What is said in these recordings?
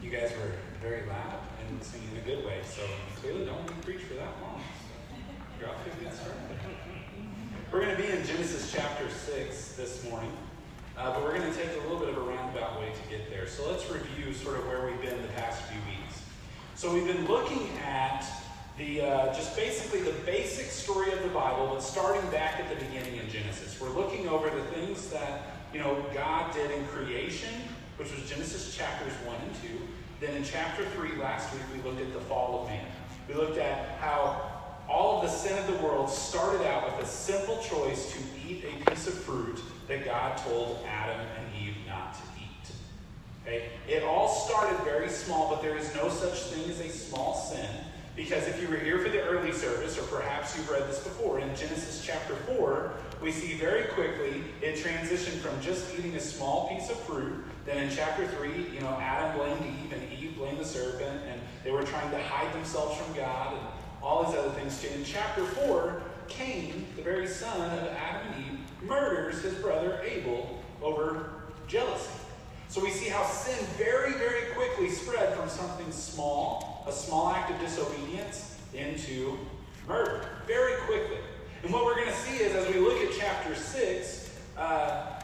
You guys were very loud and singing in a good way, so clearly don't need to preach for that long. So you're off to a good start. We're going to be in Genesis chapter 6 this morning, but we're going to take a little bit of a roundabout way to get there. So let's review sort of where we've been the past few weeks. So we've been looking at the just basically the basic story of the Bible, but starting back at the beginning in Genesis. We're looking over the things that God did in creation, which was Genesis chapters 1 and 2. Then in chapter 3 last week, we looked at the fall of man. We looked at how all of the sin of the world started out with a simple choice to eat a piece of fruit that God told Adam and Eve not to eat. Okay? It all started very small, but there is no such thing as a small sin. Because if you were here for the early service, or perhaps you've read this before, in Genesis chapter 4, we see very quickly it transitioned from just eating a small piece of fruit. Then in chapter 3, Adam blamed Eve, and Eve blamed the serpent, and they were trying to hide themselves from God, and all these other things too. In chapter 4, Cain, the very son of Adam and Eve, murders his brother Abel over jealousy. So we see how sin very, very quickly spread from something small, a small act of disobedience, into murder. Very quickly. And what we're going to see is, as we look at chapter 6,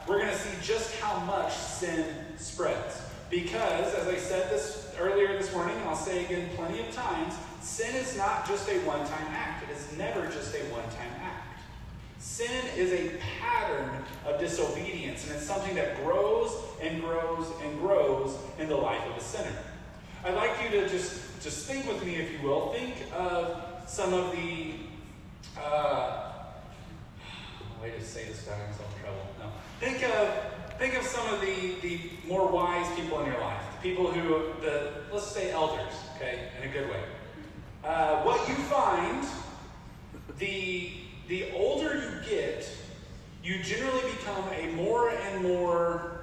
we're going to see just how much sin spreads. Because, as I said this earlier this morning, and I'll say again plenty of times, sin is not just a one-time act. It is never just a one-time act. Sin is a pattern of disobedience, and it's something that grows and grows and grows in the life of a sinner. I'd like you to just think with me, if you will. Think of some of the... way to say this without getting myself in trouble. No. Think of some of the more wise people in your life. The people who, let's say elders, okay, in a good way. What you find, the older you get, you generally become a more and more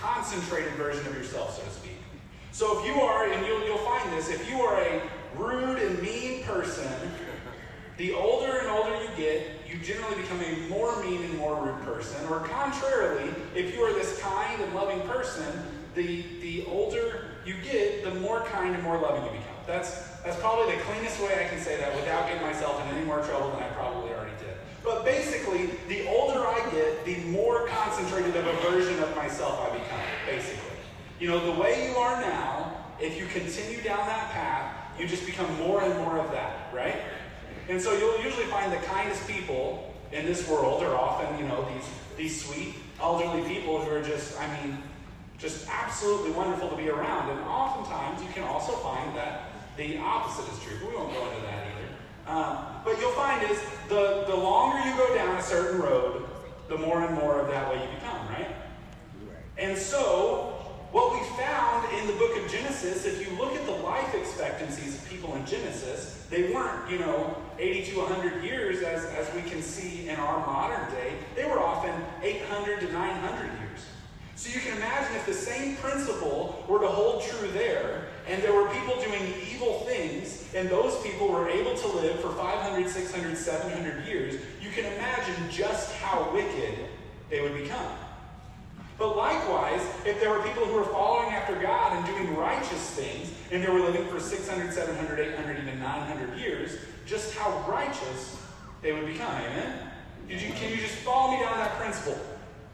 concentrated version of yourself, so to speak. So if you are, and you'll find this, if you are a rude and mean person, the older and older you get, you generally become a more mean and more rude person. Or contrarily, if you are this kind and loving person, the older you get, the more kind and more loving you become. That's probably the cleanest way I can say that without getting myself in any more trouble than I probably already did. But basically, the older I get, the more concentrated of a version of myself I become, basically. The way you are now, if you continue down that path, you just become more and more of that, right? And so you'll usually find the kindest people in this world are often, these sweet, elderly people who are just absolutely wonderful to be around. And oftentimes you can also find that the opposite is true. But we won't go into that either. But you'll find is the longer you go down a certain road, the more and more of that way you become, right? And so what we found in the book of Genesis, if you look at the life expectancies of people in Genesis, they weren't, 80 to 100 years as we can see in our modern day. They were often 800 to 900 years. So you can imagine if the same principle were to hold true there, and there were people doing evil things, and those people were able to live for 500, 600, 700 years, you can imagine just how wicked they would become. But likewise, if there were people who were following after God and doing righteous things, and they were living for 600, 700, 800, even 900 years, just how righteous they would become. Amen? Can you just follow me down that principle?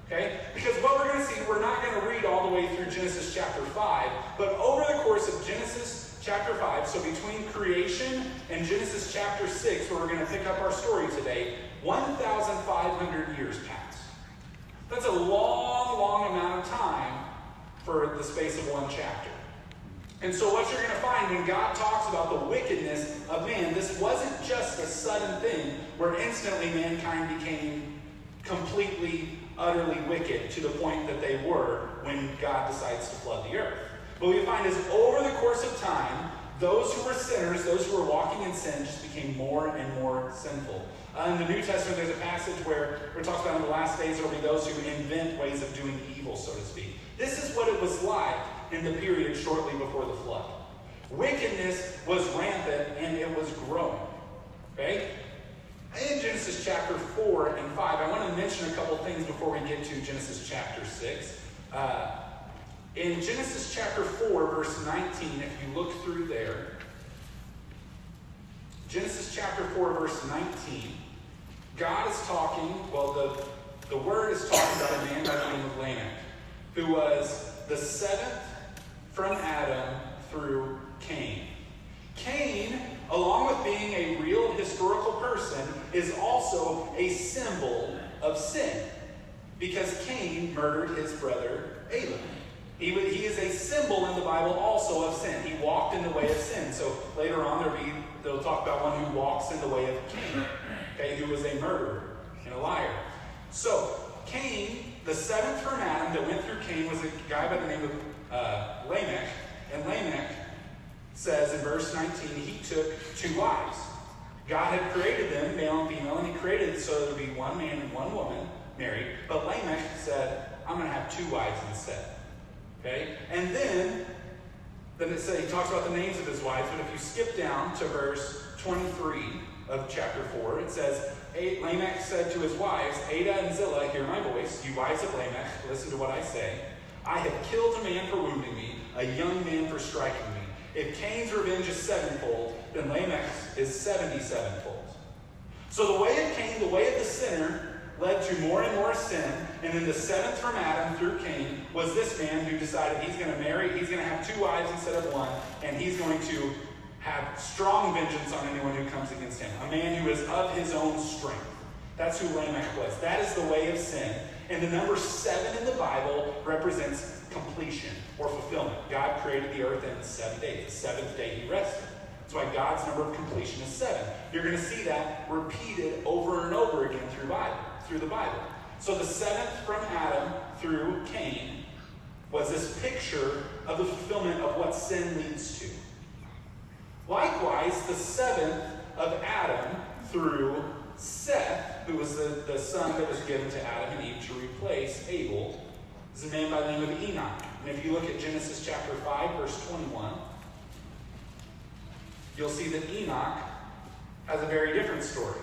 Okay? Because what we're going to see, we're not going to read all the way through Genesis chapter 5, but over the course of Genesis chapter 5, so between creation and Genesis chapter 6, where we're going to pick up our story today, 1,500 years pass. That's a long, long amount of time for the space of one chapter. And so what you're going to find when God talks about the wickedness of man, this wasn't just a sudden thing where instantly mankind became completely, utterly wicked to the point that they were when God decides to flood the earth. But what we find is over the course of time, those who were sinners, those who were walking in sin, just became more and more sinful. In the New Testament, there's a passage where it talks about in the last days there will be those who invent ways of doing evil, so to speak. This is what it was like in the period shortly before the flood. Wickedness was rampant and it was growing. Okay? In Genesis chapter 4 and 5, I want to mention a couple things before we get to Genesis chapter 6. In Genesis chapter 4, verse 19, if you look through there, Genesis chapter 4, verse 19, God is talking, the word is talking about a man by the name of Lamech, who was the seventh from Adam through Cain. Cain, along with being a real historical person, is also a symbol of sin, because Cain murdered his brother Abel. He is a symbol in the Bible also of sin. He walked in the way of sin. So later on they'll talk about one who walks in the way of Cain, okay, who was a murderer and a liar. So Cain, the seventh from Adam that went through Cain, was a guy by the name of Lamech. And Lamech says in verse 19, he took two wives. God had created them, male and female, and he created it so there would be one man and one woman married. But Lamech said, I'm going to have two wives instead. Okay? And then he talks about the names of his wives, but if you skip down to verse 23 of chapter 4, it says, Lamech said to his wives, Ada and Zillah, hear my voice, you wives of Lamech, listen to what I say. I have killed a man for wounding me, a young man for striking me. If Cain's revenge is sevenfold, then Lamech's is 77-fold. So the way of Cain, the way of the sinner, led to more and more sin, and then the seventh from Adam through Cain was this man who decided he's going to have two wives instead of one, and he's going to have strong vengeance on anyone who comes against him. A man who is of his own strength. That's who Lamech was. That is the way of sin. And the number 7 in the Bible represents completion or fulfillment. God created the earth in 7 days. The seventh day he rested. That's why God's number of completion is 7. You're going to see that repeated over and over again through the Bible. So the seventh from Adam through Cain was this picture of the fulfillment of what sin leads to. Likewise, the seventh of Adam through Seth, who was the son that was given to Adam and Eve to replace Abel, is a man by the name of Enoch. And if you look at Genesis chapter 5, verse 21, you'll see that Enoch has a very different story.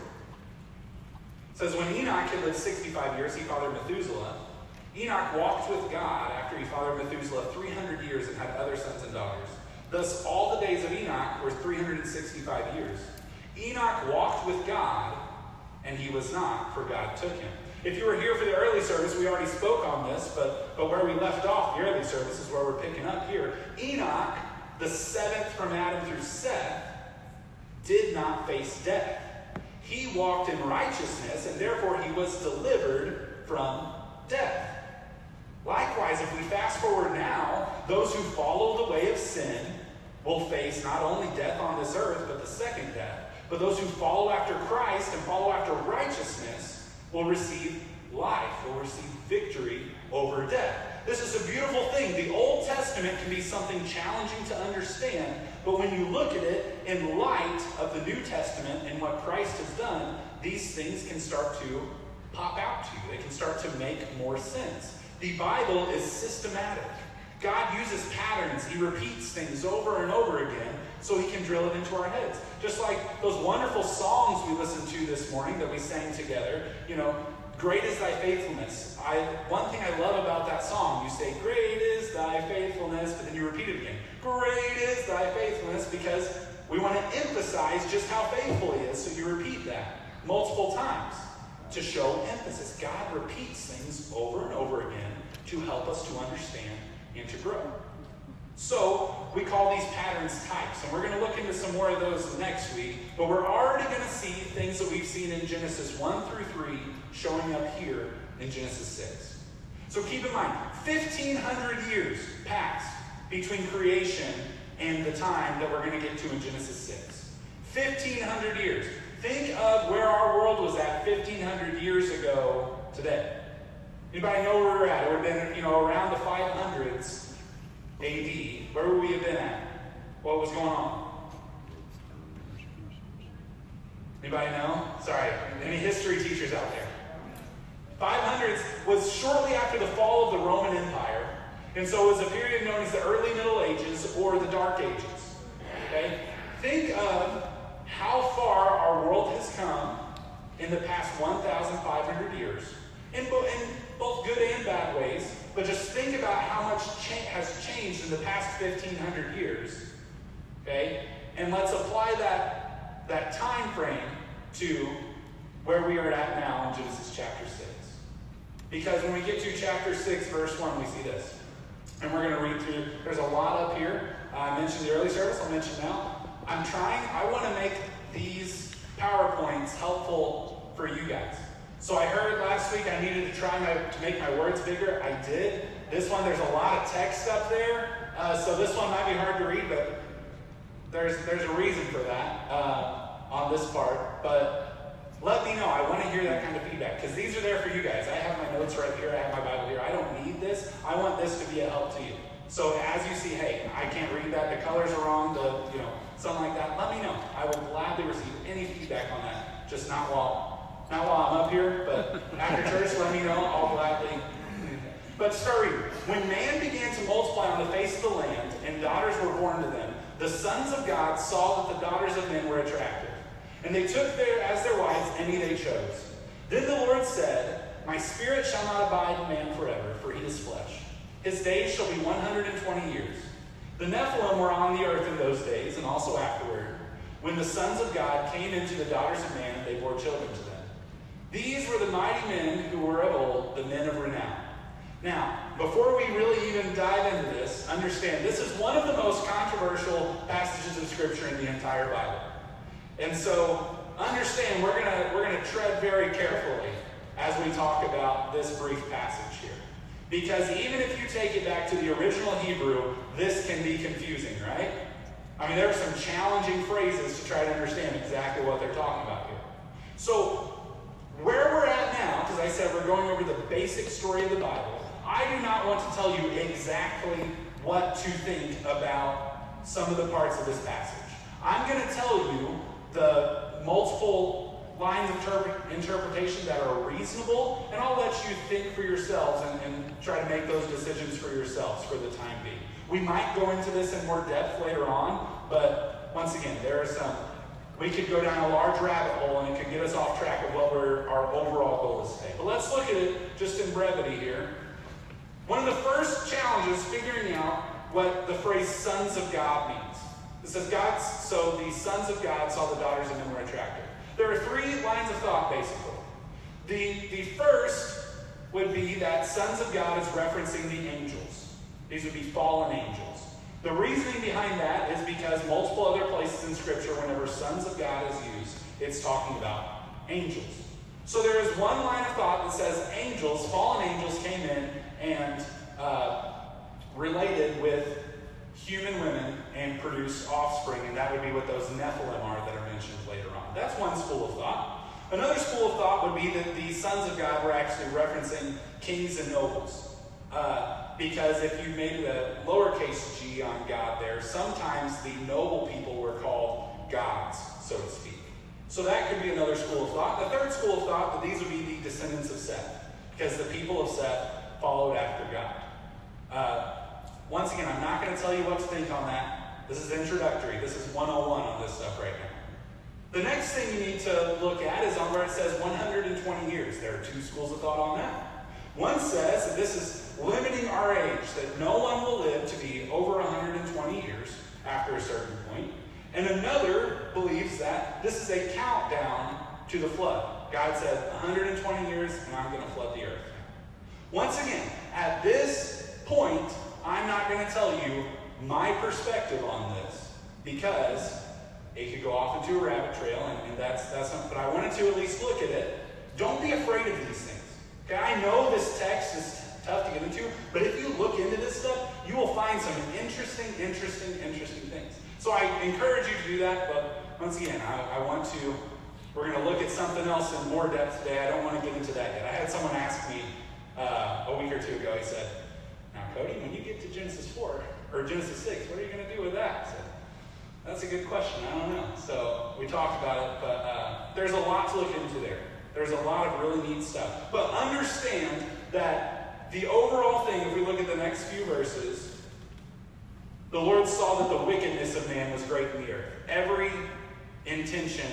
It says, when Enoch had lived 65 years, he fathered Methuselah. Enoch walked with God after he fathered Methuselah 300 years and had other sons and daughters. Thus, all the days of Enoch were 365 years. Enoch walked with God, and he was not, for God took him. If you were here for the early service, we already spoke on this, but where we left off the early service is where we're picking up here. Enoch, the seventh from Adam through Seth, did not face death. He walked in righteousness, and therefore he was delivered from death. Likewise, if we fast forward now, those who follow the way of sin will face not only death on this earth, but the second death. But those who follow after Christ and follow after righteousness will receive life, will receive victory over death. This is a beautiful thing. The Old Testament can be something challenging to understand, but when you look at it in light of the New Testament and what Christ has done, these things can start to pop out to you. They can start to make more sense. The Bible is systematic. God uses patterns. He repeats things over and over again so he can drill it into our heads. Just like those wonderful songs we listened to this morning that we sang together, great is thy faithfulness. One thing I love about that song, you say, great is thy faithfulness, but then you repeat it again. Great is thy faithfulness, because we want to emphasize just how faithful he is, so you repeat that multiple times to show emphasis. God repeats things over and over again to help us to understand and to grow. So we call these patterns types, and we're going to look into some more of those next week, but we're already going to see things that we've seen in Genesis 1 through 3 showing up here in Genesis 6. So keep in mind, 1,500 years passed between creation and the time that we're going to get to in Genesis 6. 1,500 years. Think of where our world was at 1,500 years ago today. Anybody know where we're at? It would have been, around the 500s AD. Where would we have been at? What was going on? Anybody know? Sorry, any history teachers out there? 500s was shortly after the fall of the Roman Empire, and so it was a period known as the early Middle Ages or the Dark Ages. Okay? Think of how far our world has come in the past 1,500 years, in both good and bad ways, but just think about how much has past 1,500 years, okay? And let's apply that time frame to where we are at now in Genesis chapter 6. Because when we get to chapter 6, verse 1, we see this. And we're going to read through, there's a lot up here. I mentioned the early service, I'll mention now. I want to make these PowerPoints helpful for you guys. So I heard last week I needed to try to make my words bigger. I did. This one, there's a lot of text up there. So this one might be hard to read, but there's a reason for that on this part. But let me know. I want to hear that kind of feedback because these are there for you guys. I have my notes right here. I have my Bible here. I don't need this. I want this to be a help to you. So as you see, hey, I can't read that. The colors are wrong. Something like that. Let me know. I will gladly receive any feedback on that. Just not while I'm up here, but after church, let me know. I'll gladly. But start reading. When man began to multiply on the face of the land, and daughters were born to them, the sons of God saw that the daughters of men were attractive. And they took as their wives any they chose. Then the Lord said, My spirit shall not abide in man forever, for he is flesh. His days shall be 120 years. The Nephilim were on the earth in those days, and also afterward, when the sons of God came into the daughters of man, and they bore children to them. These were the mighty men who were of old, the men of renown. Now, before we really even dive into this, understand this is one of the most controversial passages of Scripture in the entire Bible. And so, understand we're gonna tread very carefully as we talk about this brief passage here. Because even if you take it back to the original Hebrew, this can be confusing, right? I mean, there are some challenging phrases to try to understand exactly what they're talking about here. So, where we're at now, because I said we're going over the basic story of the Bible, I do not want to tell you exactly what to think about some of the parts of this passage. I'm going to tell you the multiple lines of interpretation that are reasonable, and I'll let you think for yourselves and try to make those decisions for yourselves for the time being. We might go into this in more depth later on, but once again, there are some. We could go down a large rabbit hole and it could get us off track of what our overall goal is today. But let's look at it just in brevity here. One of the first challenges figuring out what the phrase sons of God means. It says so the sons of God saw the daughters of men were attractive. There are three lines of thought basically. The first would be that sons of God is referencing the angels. These would be fallen angels. The reasoning behind that is because multiple other places in Scripture, whenever sons of God is used, it's talking about angels. So there is one line of thought that says angels, fallen angels came in and related with human women and produced offspring, and that would be what those Nephilim are that are mentioned later on. That's one school of thought. Another school of thought would be that the sons of God were actually referencing kings and nobles. Because if you made a lowercase g on God there, sometimes the noble people were called gods, so to speak. So that could be another school of thought. The third school of thought, that these would be the descendants of Seth, because the people of Seth followed after God. Once again, I'm not going to tell you what to think on that. This is introductory. This is 101 on this stuff right now. The next thing you need to look at is on where it says 120 years. There are two schools of thought on that. One says that this is limiting our age, that no one will live to be over 120 years after a certain point. And another believes that this is a countdown to the flood. God said 120 years and I'm going to flood the earth. Once again, at this point, I'm not going to tell you my perspective on this because it could go off into a rabbit trail and that's not, but I wanted to at least look at it. Don't be afraid of these things. Okay, I know this text is tough to get into, but if you look into this stuff, you will find some interesting things. So I encourage you to do that, but once again, we're going to look at something else in more depth today. I don't want to get into that yet. I had someone ask me a week or two ago, he said, now Cody, when you get to Genesis 4, or Genesis 6, what are you going to do with that? I said, that's a good question, I don't know. So we talked about it, but there's a lot to look into there. There's a lot of really neat stuff. But understand that the overall thing, if we look at the next few verses, the Lord saw that the wickedness of man was great in the earth. Every intention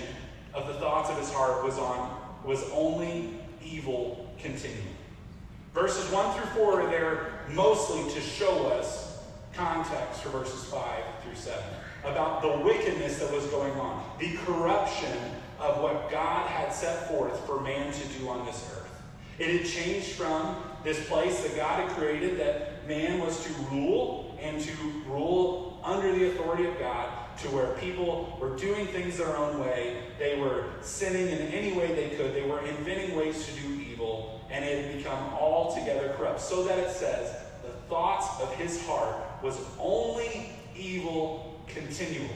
of the thoughts of his heart was only evil continually. Verses 1 through 4 are there mostly to show us context for verses 5 through 7 about the wickedness that was going on, the corruption of what God had set forth for man to do on this earth. It had changed from this place that God had created, that man was to rule and to rule under the authority of God, to where people were doing things their own way. They were sinning in any way they could. They were inventing ways to do evil, and it had become altogether corrupt. So that it says, the thoughts of his heart was only evil continually.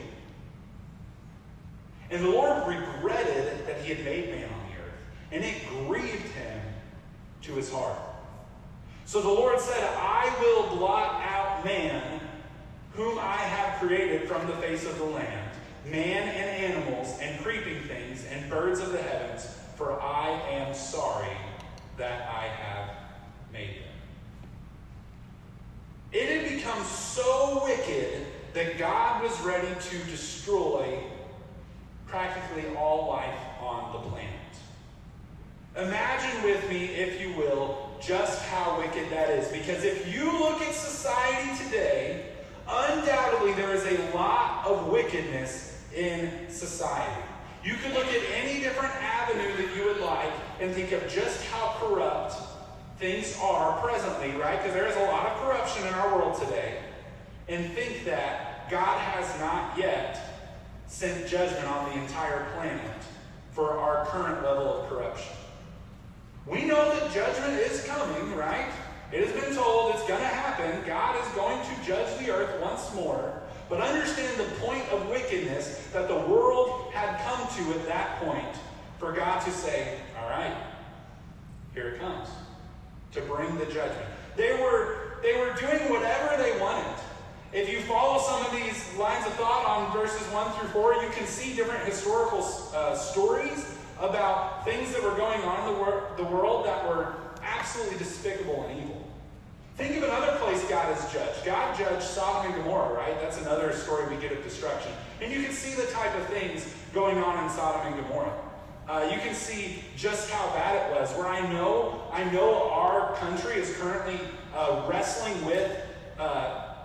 And the Lord regretted that he had made man on the earth, and it grieved him to his heart. So the Lord said, I will blot out man, whom I have created from the face of the land, man and animals and creeping things and birds of the heavens, for I am sorry that I have made them. It had become so wicked that God was ready to destroy practically all life on the planet. Imagine with me, if you will, just how wicked that is. Because if you look at society today, undoubtedly there is a lot of wickedness in society. You could look at any different avenue that you would like and think of just how corrupt things are presently, right? Because there is a lot of corruption in our world today. And think that God has not yet sent judgment on the entire planet for our current level of corruption. We know that judgment is coming, right? It has been told it's going to happen. God is going to judge the earth once more. But understand the point of wickedness that the world had come to at that point for God to say, all right, here it comes, to bring the judgment. They were doing whatever they wanted. If you follow some of these lines of thought on verses 1 through 4, you can see different historical stories about things that were going on in the world that were absolutely despicable and evil. Think of another place God has judged. God judged Sodom and Gomorrah, right? That's another story we get of destruction. And you can see the type of things going on in Sodom and Gomorrah. You can see just how bad it was. Where I know our country is currently wrestling with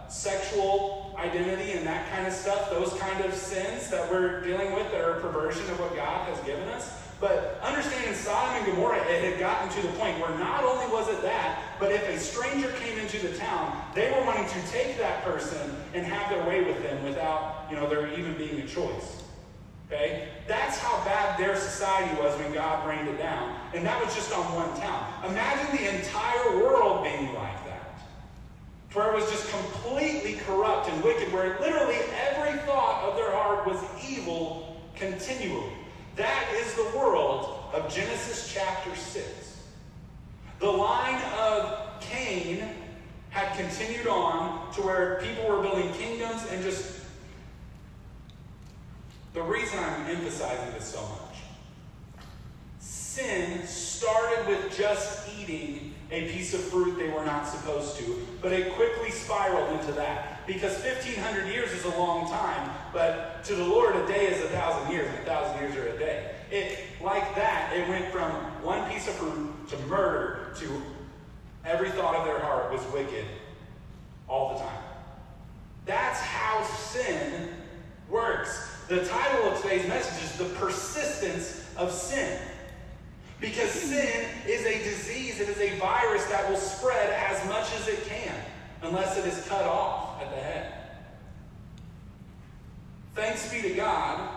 sexual identity and that kind of stuff, those kind of sins that we're dealing with that are a perversion of what God has given us. But understanding Sodom and Gomorrah, it had gotten to the point where not only was it that, but if a stranger came into the town, they were wanting to take that person and have their way with them without, there even being a choice. Okay? That's how bad their society was when God rained it down. And that was just on one town. Imagine the entire world being like that. Where it was just completely corrupt and wicked, where literally every thought of their heart was evil continually. That is the world of Genesis chapter 6. The line of Cain had continued on to where people were building kingdoms and just... The reason I'm emphasizing this so much. Sin started with just eating a piece of fruit they were not supposed to, but it quickly spiraled into that. Because 1,500 years is a long time, but to the Lord a day is 1,000 years, and 1,000 years are a day. Like that, it went from one piece of fruit to murder to every thought of their heart was wicked all the time. That's how sin works. The title of today's message is The Persistence of Sin. Because sin is a disease, it is a virus that will spread as much as it can, unless it is cut off at the head. Thanks be to God,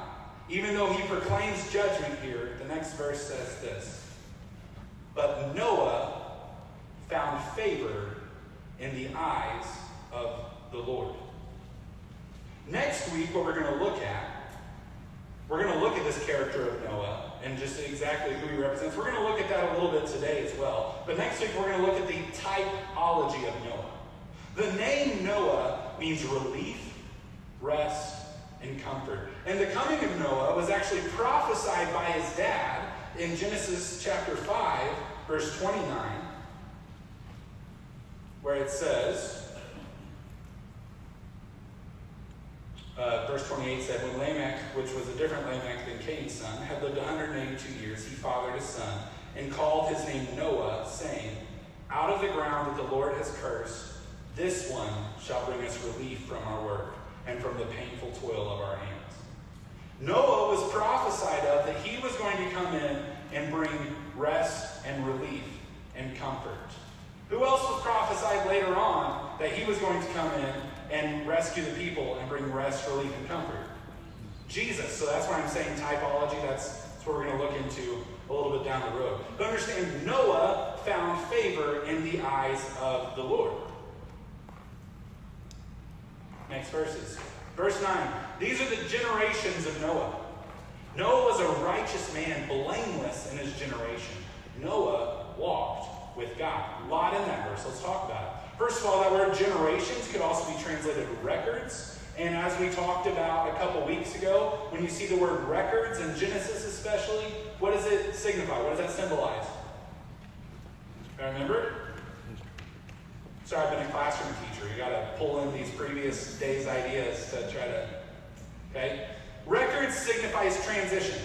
even though he proclaims judgment here, the next verse says this. But Noah found favor in the eyes of the Lord. Next week, what we're going to look at this character of Noah and just exactly who he represents. We're going to look at that a little bit today as well. But next week, we're going to look at the typology of Noah. The name Noah means relief, rest, and comfort. And the coming of Noah was actually prophesied by his dad in Genesis chapter 5, verse 29, where it says, verse 28 said, when Lamech, which was a different Lamech than Cain's son, had lived 182 years, he fathered a son, and called his name Noah, saying, out of the ground that the Lord has cursed, This one shall bring us relief from our work and from the painful toil of our hands. Noah was prophesied of that he was going to come in and bring rest and relief and comfort. Who else was prophesied later on that he was going to come in and rescue the people and bring rest, relief, and comfort? Jesus. So that's why I'm saying typology. That's what we're going to look into a little bit down the road. But understand, Noah found favor in the eyes of the Lord. Next verses. Verse 9. These are the generations of Noah. Noah was a righteous man, blameless in his generation. Noah walked with God. A lot in that verse. Let's talk about it. First of all, that word generations could also be translated records. And as we talked about a couple weeks ago, when you see the word records in Genesis especially, what does it signify? What does that symbolize? I remember? Sorry, I've been a classroom teacher. You got to pull in these previous days' ideas to try to, okay? Records signifies transition.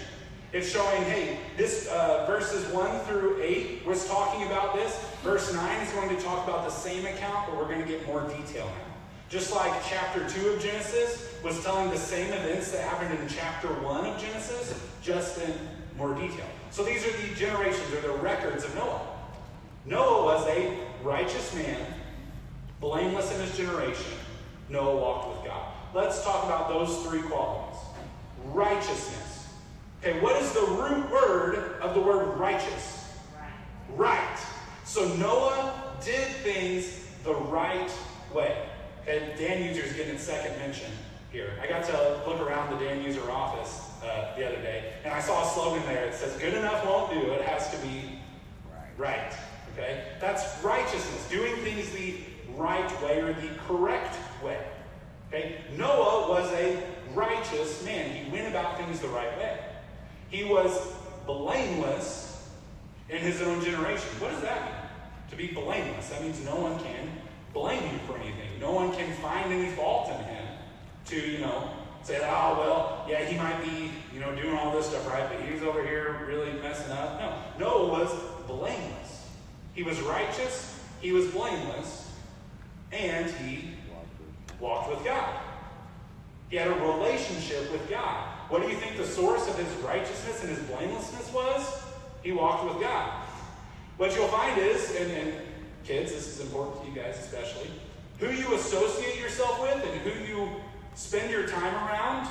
It's showing, hey, this verses 1 through 8 was talking about this. Verse 9 is going to talk about the same account, but we're going to get more detail now. Just like chapter 2 of Genesis was telling the same events that happened in chapter 1 of Genesis, just in more detail. So these are the generations, or the records of Noah. Noah was a righteous man, blameless in his generation. Noah walked with God. Let's talk about those three qualities. Righteousness. Okay, what is the root word of the word righteous? Right. So Noah did things the right way. Okay, Dan User's getting second mention here. I got to look around the Dan User office the other day, and I saw a slogan there that says, good enough won't do, it has to be right. Okay, that's righteousness, doing things the right way or the correct way. Okay, Noah was a righteous man. He went about things the right way. He was blameless in his own generation. What does that mean? To be blameless, that means no one can blame you for anything. No one can find any fault in him to, say, oh, well, yeah, he might be, doing all this stuff right, but he's over here really messing up. No, Noah was blameless. He was righteous, he was blameless, and he walked with God. He had a relationship with God. What do you think the source of his righteousness and his blamelessness was? He walked with God. What you'll find is, and kids, this is important to you guys especially, who you associate yourself with and who you spend your time around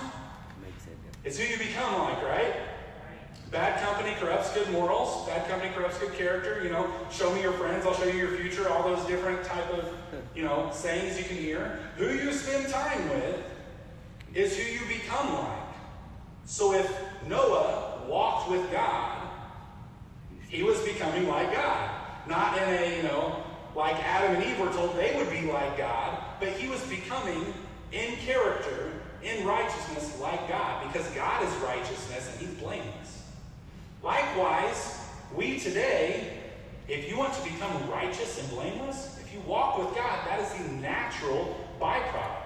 is who you become like, right? Bad company corrupts good morals. Bad company corrupts good character. Show me your friends, I'll show you your future. All those different type of, sayings you can hear. Who you spend time with is who you become like. So if Noah walked with God, he was becoming like God. Not in a, like Adam and Eve were told they would be like God, but he was becoming in character, in righteousness like God, because God is righteousness and he's blameless. Likewise, we today, if you want to become righteous and blameless, if you walk with God, that is the natural byproduct.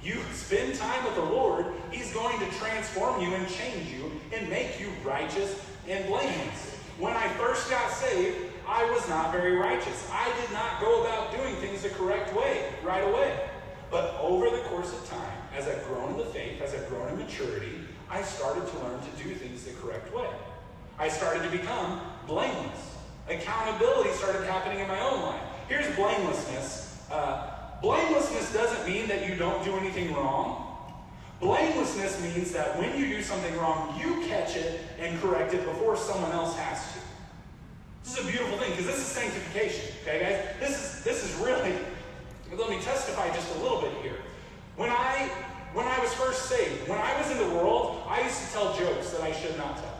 You spend time with the Lord, he's going to transform you and change you and make you righteous and blameless. When I first got saved, I was not very righteous. I did not go about doing things the correct way right away. But over the course of time, as I've grown in the faith, as I've grown in maturity, I started to learn to do things the correct way. I started to become blameless. Accountability started happening in my own life. Here's blamelessness. Blamelessness doesn't mean that you don't do anything wrong. Blamelessness means that when you do something wrong, you catch it and correct it before someone else has to. This is a beautiful thing, because this is sanctification. Okay, guys? This is really, let me testify just a little bit here. When I was first saved, when I was in the world, I used to tell jokes that I should not tell.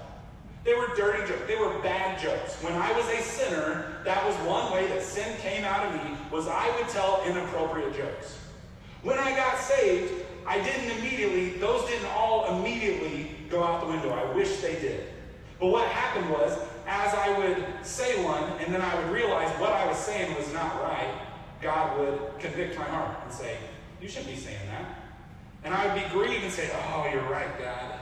They were dirty jokes. They were bad jokes. When I was a sinner, that was one way that sin came out of me, was I would tell inappropriate jokes. When I got saved, those didn't all immediately go out the window. I wish they did. But what happened was, as I would say one, and then I would realize what I was saying was not right, God would convict my heart and say, you shouldn't be saying that. And I would be grieved and say, oh, you're right, God.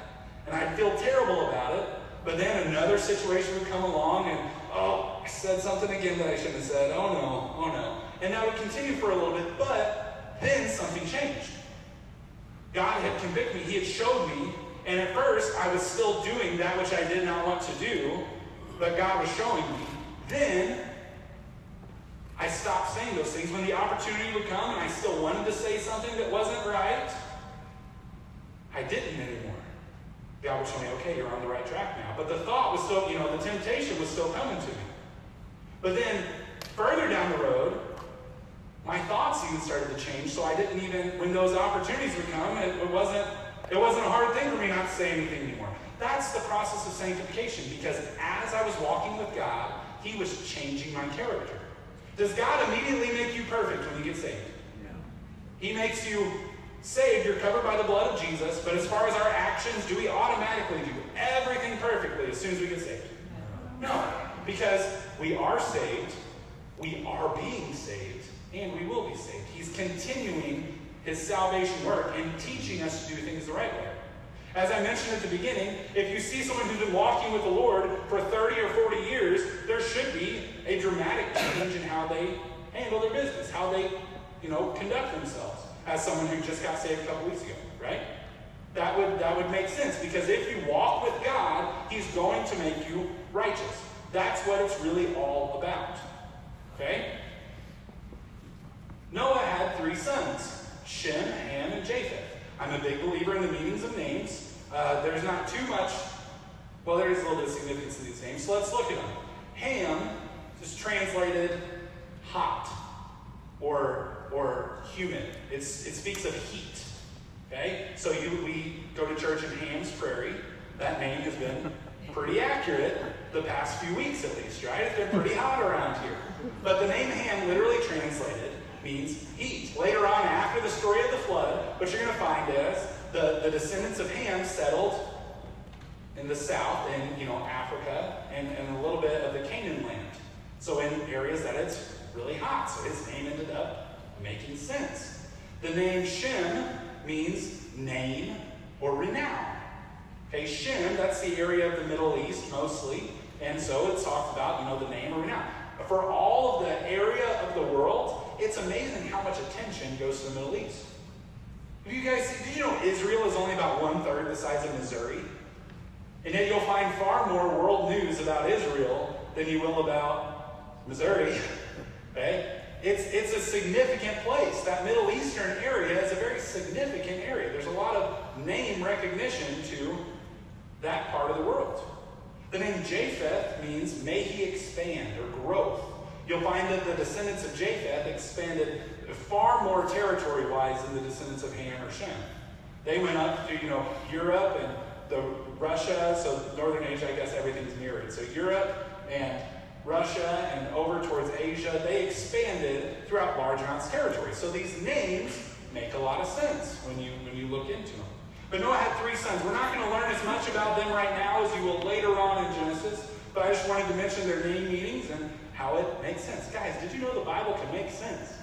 And I'd feel terrible about it. But then another situation would come along and, I said something again that I shouldn't have said. Oh no. And that would continue for a little bit, but then something changed. God had convicted me. He had showed me. And at first, I was still doing that which I did not want to do, but God was showing me. Then, I stopped saying those things. When the opportunity would come and I still wanted to say something that wasn't right, I didn't anymore. God would show me, okay, you're on the right track now. But the thought was still, the temptation was still coming to me. But then, further down the road, my thoughts even started to change, so I didn't even, when those opportunities would come, it wasn't a hard thing for me not to say anything anymore. That's the process of sanctification, because as I was walking with God, He was changing my character. Does God immediately make you perfect when you get saved? No. He makes you saved, you're covered by the blood of Jesus, but as far as our actions, do we automatically do everything perfectly as soon as we get saved? No, because we are saved, we are being saved, and we will be saved. He's continuing His salvation work and teaching us to do things the right way. As I mentioned at the beginning, if you see someone who's been walking with the Lord for 30 or 40 years, there should be a dramatic change in how they handle their business, how they, conduct themselves, as someone who just got saved a couple weeks ago, right? That would make sense, because if you walk with God, He's going to make you righteous. That's what it's really all about. Okay? Noah had 3 sons, Shem, Ham, and Japheth. I'm a big believer in the meanings of names. There's not too much, there is a little bit of significance to these names, so let's look at them. Ham is translated hot or humid. It speaks of heat. Okay? So we go to church in Ham's Prairie. That name has been pretty accurate the past few weeks at least, right? It's been pretty hot around here. But the name Ham, literally translated, means heat. Later on, after the story of the flood, what you're going to find is the descendants of Ham settled in the south, in Africa, and a little bit of the Canaan land. So in areas that it's really hot. So his name ended up making sense. The name Shem means name or renown. Okay, Shem, that's the area of the Middle East mostly, and so it's talked about, the name or renown. For all of the area of the world, it's amazing how much attention goes to the Middle East. Did you know Israel is only about 1/3 the size of Missouri? And yet you'll find far more world news about Israel than you will about Missouri. Okay? It's a significant place. That Middle Eastern area is a very significant area. There's a lot of name recognition to that part of the world. The name Japheth means may he expand or growth. You'll find that the descendants of Japheth expanded far more territory-wise than the descendants of Ham or Shem. They went up to, Europe and Russia, so Northern Asia, I guess everything's mirrored. So Europe and Russia and over towards Asia, they expanded throughout large amounts of territory. So these names make a lot of sense when you look into them. But Noah had 3 sons. We're not going to learn as much about them right now as you will later on in Genesis, but I just wanted to mention their name meanings and how it makes sense. Guys, did you know the Bible can make sense?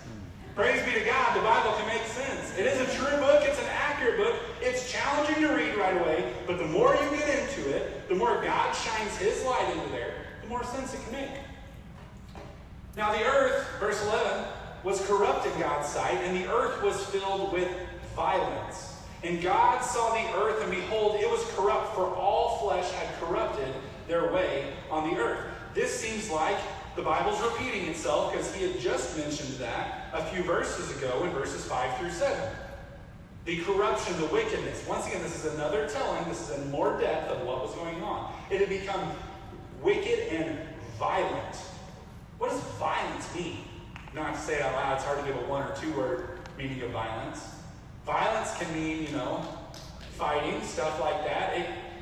Praise be to God, the Bible can make sense. It is a true book, it's an accurate book, it's challenging to read right away, but the more you get into it, the more God shines His light into there, the more sense it can make. Now the earth, verse 11, was corrupt in God's sight, and the earth was filled with violence. And God saw the earth, and behold, it was corrupt, for all flesh had corrupted their way on the earth. This seems like the Bible's repeating itself, because he had just mentioned that a few verses ago in verses 5 through 7. The corruption, the wickedness. Once again, this is another telling. This is in more depth of what was going on. It had become wicked and violent. What does violence mean? You don't have to say it out loud. It's hard to give a 1 or 2 word meaning of violence. Violence can mean, fighting, stuff like that.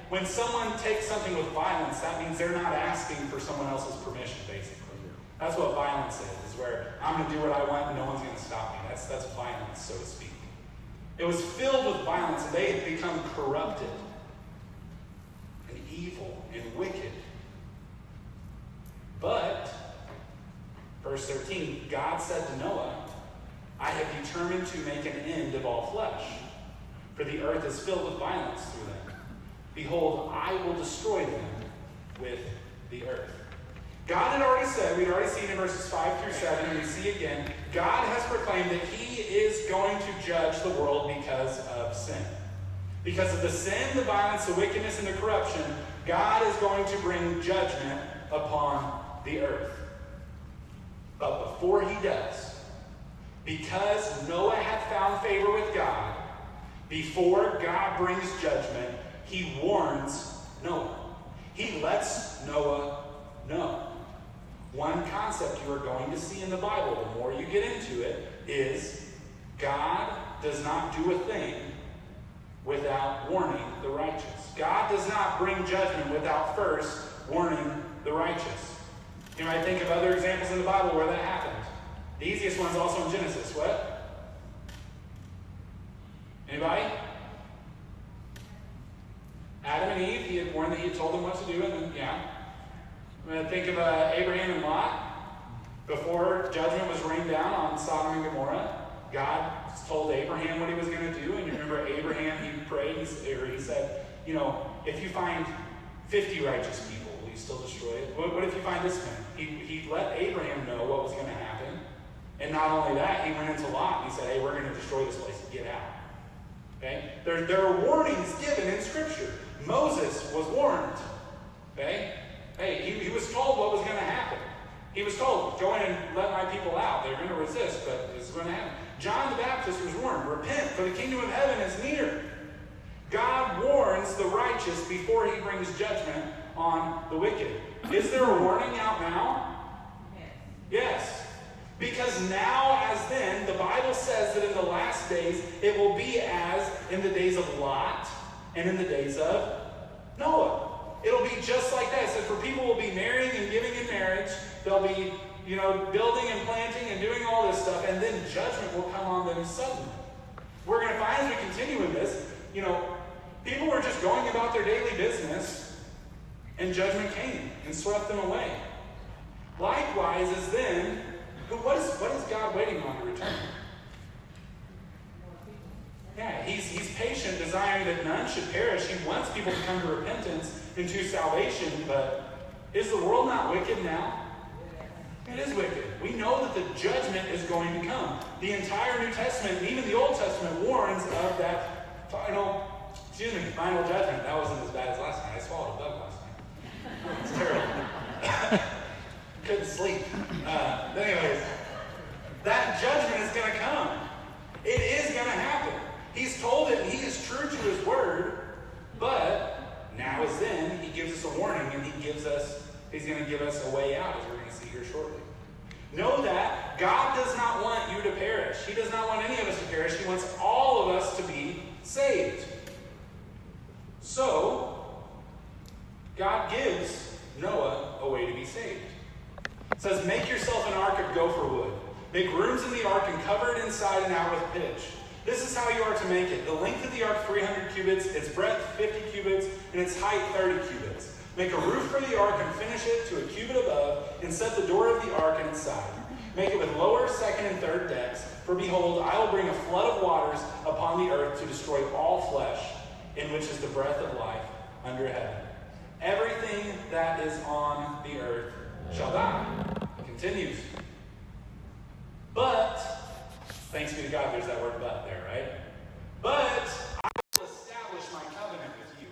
When someone takes something with violence, that means they're not asking for someone else's permission, basically. That's what violence is where I'm going to do what I want and no one's going to stop me. That's violence, so to speak. It was filled with violence, and they had become corrupted and evil and wicked. But, verse 13, God said to Noah, I have determined to make an end of all flesh, for the earth is filled with violence through them. Behold, I will destroy them with the earth. God had already said, we'd already seen in verses 5 through 7, and we see again, God has proclaimed that he is going to judge the world because of sin. Because of the sin, the violence, the wickedness, and the corruption, God is going to bring judgment upon the earth. But before he does, because Noah had found favor with God, before God brings judgment, he warns Noah. He lets Noah know. One concept you are going to see in the Bible, the more you get into it, is God does not do a thing without warning the righteous. God does not bring judgment without first warning the righteous. You might think of other examples in the Bible where that happened. The easiest one's also in Genesis. What? Anybody? Adam and Eve, he had warned that he had told them what to do, and then, yeah. I'm going to think of Abraham and Lot. Before judgment was rained down on Sodom and Gomorrah, God told Abraham what he was going to do. And you remember Abraham, he prayed, he said, if you find 50 righteous people, will you still destroy it? What if you find this man? He let Abraham know what was going to happen. And not only that, he went into Lot and he said, hey, we're going to destroy this place and get out. Okay? There are warnings given in Scripture. Moses was warned. Okay? Hey, he was told what was going to happen. He was told, go in and let my people out. They're going to resist, but this is going to happen. John the Baptist was warned, repent, for the kingdom of heaven is near. God warns the righteous before he brings judgment on the wicked. Is there a warning out now? Yes. Because now as then, the Bible says that in the last days, it will be as in the days of Lot and in the days of Noah. It'll be just like that. So for people will be marrying and giving in marriage, they'll be, building and planting and doing all this stuff, and then judgment will come on them suddenly. We're going to find as we continue in this, people were just going about their daily business, and judgment came and swept them away. Likewise, as then, what is God waiting on to return? Yeah, he's patient, desiring that none should perish. He wants people to come to repentance and to salvation, but is the world not wicked now? It is wicked. We know that the judgment is going to come. The entire New Testament, and even the Old Testament, warns of that final judgment. That wasn't as bad as last night. I swallowed a bug last night. It's terrible. Couldn't sleep. But anyways, that judgment is going to come. It is going to happen. He's told it, and he is true to his word, but now as then, he gives us a warning, and he's going to give us a way out, as we're going to see here shortly. Know that God does not want you to perish. He does not want any of us to perish. He wants all of us to be saved. So, God gives Noah a way to be saved. It says, make yourself an ark of gopher wood. Make rooms in the ark and cover it inside and out with pitch. This is how you are to make it. The length of the ark, 300 cubits, its breadth, 50 cubits, and its height, 30 cubits. Make a roof for the ark and finish it to a cubit above, and set the door of the ark in its side. Make it with lower, second, and third decks. For behold, I will bring a flood of waters upon the earth to destroy all flesh, in which is the breath of life under heaven. Everything that is on the earth shall die. It continues. But, thanks be to God, there's that word but there, right? But I will establish my covenant with you,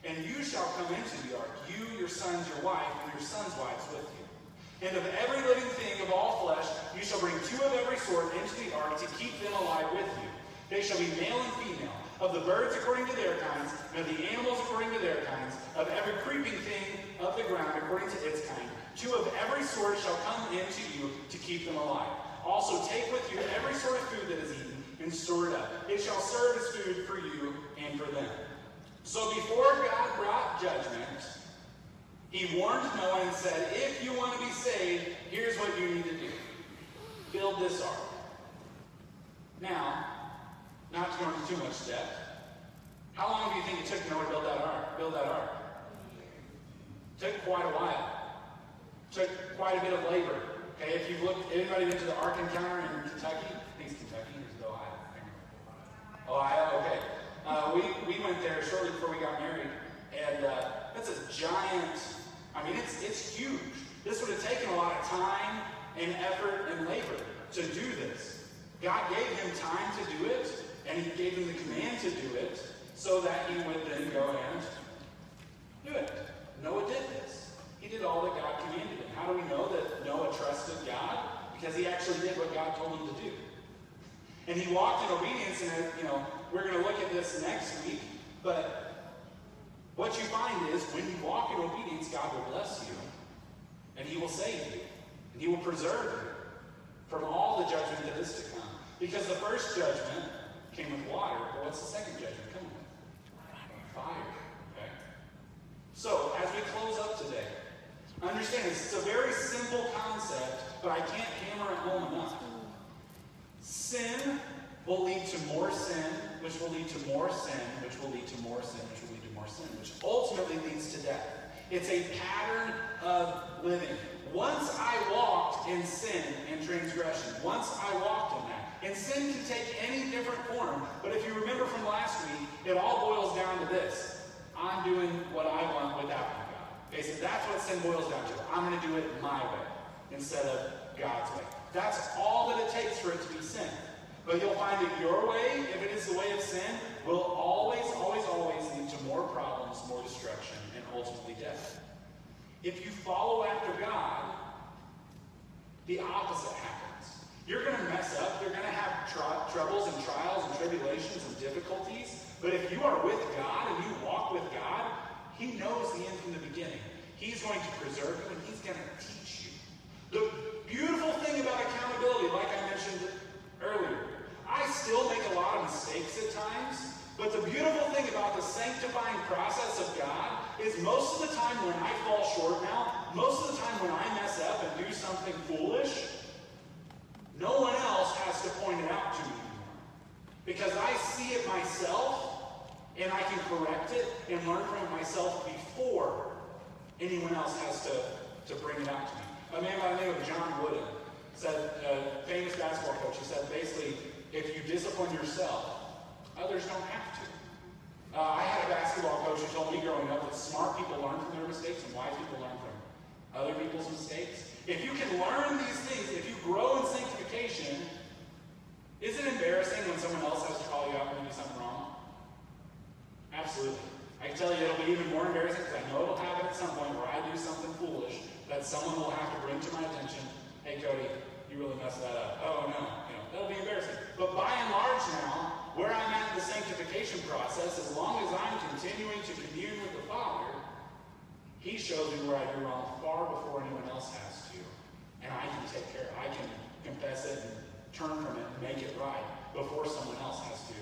and you shall come into the ark, you, your sons, your wife, and your sons' wives with you. And of every living thing of all flesh, you shall bring 2 of every sort into the ark to keep them alive with you. They shall be male and female, of the birds according to their kinds, and of the animals according to their kinds, of every creeping thing of the ground according to its kind. 2 of every sort shall come into you to keep them alive. Also take with you every sort of food that is eaten, and store it up. It shall serve as food for you and for them. So before God brought judgment, he warned Noah and said, if you want to be saved, here's what you need to do. Build this ark. Now, not to go into too much depth, how long do you think it took Noah to build that ark? It took quite a while. It took quite a bit of labor. Okay, if you've looked, anybody been to the Ark Encounter in Kentucky? I think it's Kentucky, or is it Ohio? Ohio, okay. We went there shortly before we got married, and that's a giant, it's huge. This would time and effort and labor to do this. God gave him time to do it, and he gave him the command to do it, so that he would then go and do it. Noah did this. He did all that God commanded him. How do we know that Noah trusted God? Because he actually did what God told him to do. And he walked in obedience, and we're going to look at this next week, but what you find is when you walk in obedience, God will bless you, and he will save you, and he will preserve you from all the judgment that is to come. Because the first judgment came with water, but what's the second judgment coming with? Fire. Okay? So, as we close up today, understand this. It's a very simple concept, but I can't hammer it home enough. Sin will lead to more sin, which will lead to more sin, which will lead to more sin, which will lead to more sin, which ultimately leads to death. It's a pattern of living. Once I walked in sin and transgression, once I walked in that, and sin can take any different form, but if you remember from last week, it all boils down to this. I'm doing what I want without you, God. Basically, that's what sin boils down to. I'm going to do it my way instead of God's way. That's all that it takes for it to be sin. But you'll find that your way, if it is the way of sin, will always, always, always lead to more problems, more destruction, and ultimately death. If you follow after God, the opposite happens. You're going to mess up. You're going to have troubles and trials and tribulations and difficulties. But if you are with God and you walk with God, he knows the end from the beginning. He's going to preserve you, and he's going to teach you. The beautiful thing about accountability, like I mentioned earlier, I still make a lot of mistakes at times, but the beautiful thing about the sanctifying process of God is most of the time when I fall short now, most of the time when I mess up and do something foolish, no one else has to point it out to me anymore. Because I see it myself, and I can correct it and learn from it myself before anyone else has to bring it out to me. A man by the name of John Wooden said, a famous basketball coach, he said, basically, if you discipline yourself, others don't have to. I had a basketball coach who told me growing up that smart people learn from their mistakes and wise people learn from other people's mistakes. If you can learn these things, if you grow in sanctification, is it embarrassing when someone else has to call you out when you do something wrong? Absolutely. I can tell you it'll be even more embarrassing because I know it'll happen at some point where I do something foolish that someone will have to bring to my attention. Hey, Cody, you really messed that up. Oh, no. That'll be embarrassing. But by and large now, where I'm at in the sanctification process, as long as I'm continuing to commune with the Father, he shows me where I do wrong far before anyone else has to. And I can take care of it. I can confess it and turn from it and make it right before someone else has to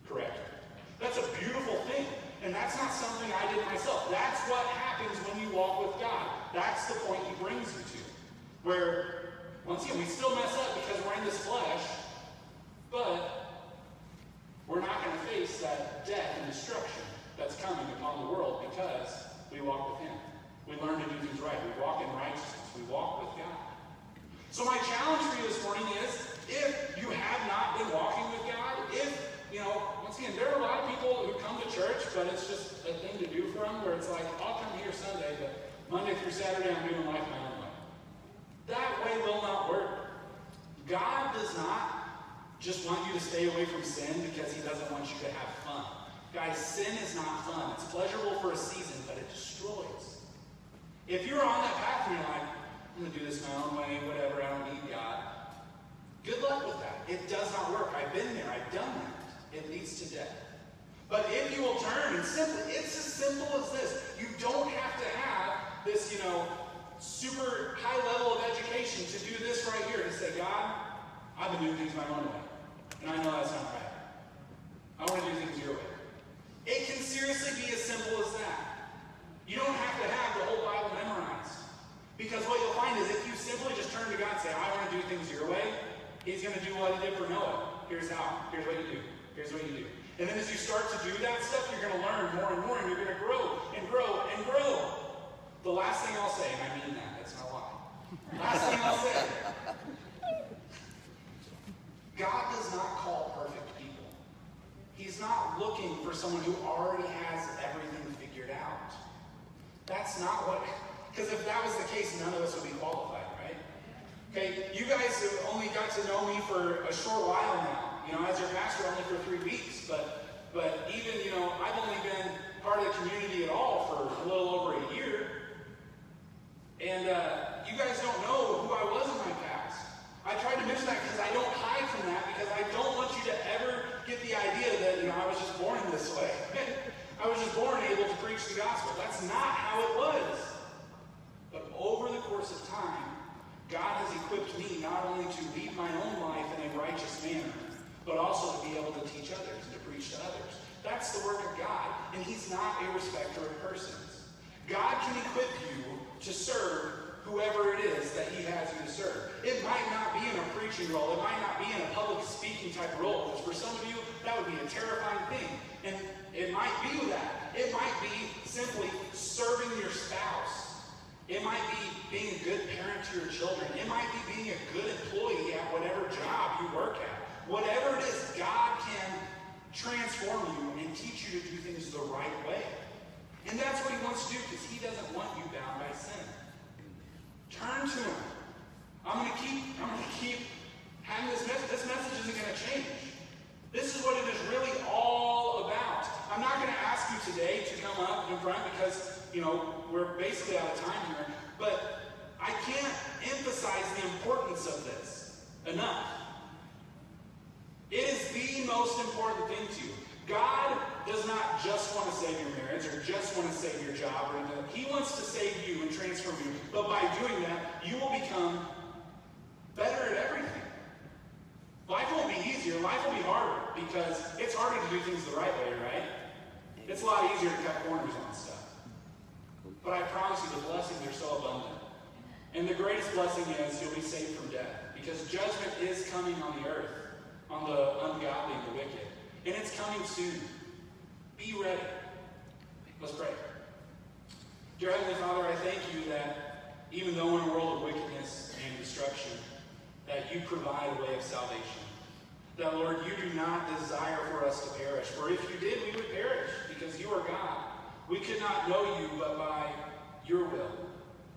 correct it. That's a beautiful thing. And that's not something I did myself. That's what happens when you walk with God. That's the point he brings you to. Where, once again, we still mess up because we're in this flesh, but we're not going to face that death and destruction that's coming upon the world because we walk with him. We learn to do things right. We walk in righteousness. We walk with God. So my challenge for you this morning is, if you have not been walking with God, if, once again, there are a lot of people who come to church, but it's just a thing to do for them, where it's like, I'll come here Sunday, but Monday through Saturday I'm doing life my own way. That way will not work. God does not just want you to stay away from sin because he doesn't want you to have fun. Guys, sin is not fun. It's pleasurable for a season, but it destroys. If you're on that path and you're like, I'm going to do this my own way, whatever, I don't need God, good luck with that. It does not work. I've been there. I've done that. It leads to death. But if you will turn and simply, it's as simple as this. You don't have to have this, super high level of education to do this right here. To say, God, I've been doing things my own way. And I know that's not right. I want to do things your way. It can seriously be as simple as that. You don't have to have the whole Bible memorized. Because what you'll find is if you simply just turn to God and say, I want to do things your way, he's going to do what he did for Noah. Here's how. Here's what you do. Here's what you do. And then as you start to do that stuff, you're going to learn more and more, and you're going to grow and grow and grow. The last thing I'll say, and I mean that, that's not a lie. Last thing I'll say, God does not call perfect people. He's not looking for someone who already has everything figured out. That's not what, because if that was the case, none of us would be qualified, right? Okay, you guys have only got to know me for a short while now. You know, as your pastor, only for 3 weeks. But even, you know, I've only been part of the community at all for a little over a year. And you guys don't know who I was in my past. I try to mention that because I don't hide from that, because I don't want you to ever get the idea that, you know, I was just born this way. I was just born able to preach the gospel. That's not how it was. But over the course of time, God has equipped me not only to lead my own life in a righteous manner, but also to be able to teach others and to preach to others. That's the work of God, and He's not a respecter of persons. God can equip you to serve whoever it is that He has you to serve. It might not be in a preaching role. It might not be in a public speaking type role, because for some of you, that would be a terrifying thing. And it might be that. It might be simply serving your spouse. It might be being a good parent to your children. It might be being a good employee at whatever job you work at. Whatever it is, God can transform you and teach you to do things the right way. And that's what He wants to do, because He doesn't want you bound by sin. Turn to Him. I'm going to keep having this message. This message isn't going to change. This is what it is really all about. I'm not going to ask you today to come up in front, because, you know, we're basically out of time here. But I can't emphasize the importance of this enough. It is the most important thing to you. God does not just want to save your marriage or just want to save your job or anything. He wants to save you and transform you. But by doing that, you will become better at everything. Life won't be easier. Life will be harder, because it's harder to do things the right way, right? It's a lot easier to cut corners on stuff. But I promise you, the blessings are so abundant. And the greatest blessing is you'll be saved from death, because judgment is coming on the earth, on the ungodly and the wicked. And it's coming soon. Be ready. Let's pray. Dear Heavenly Father, I thank you that even though in a world of wickedness and destruction, that you provide a way of salvation. That, Lord, you do not desire for us to perish. For if you did, we would perish, because you are God. We could not know you but by your will.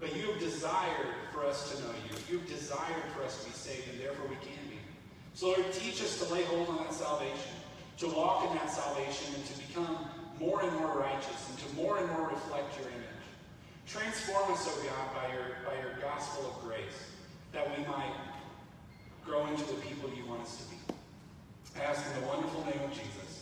But you have desired for us to know you. You have desired for us to be saved, and therefore we can be. So, Lord, teach us to lay hold on that salvation, to walk in that salvation, and to become more and more righteous, and to more and more reflect your image. Transform us, O God, by your gospel of grace, that we might grow into the people you want us to be. I ask in the wonderful name of Jesus.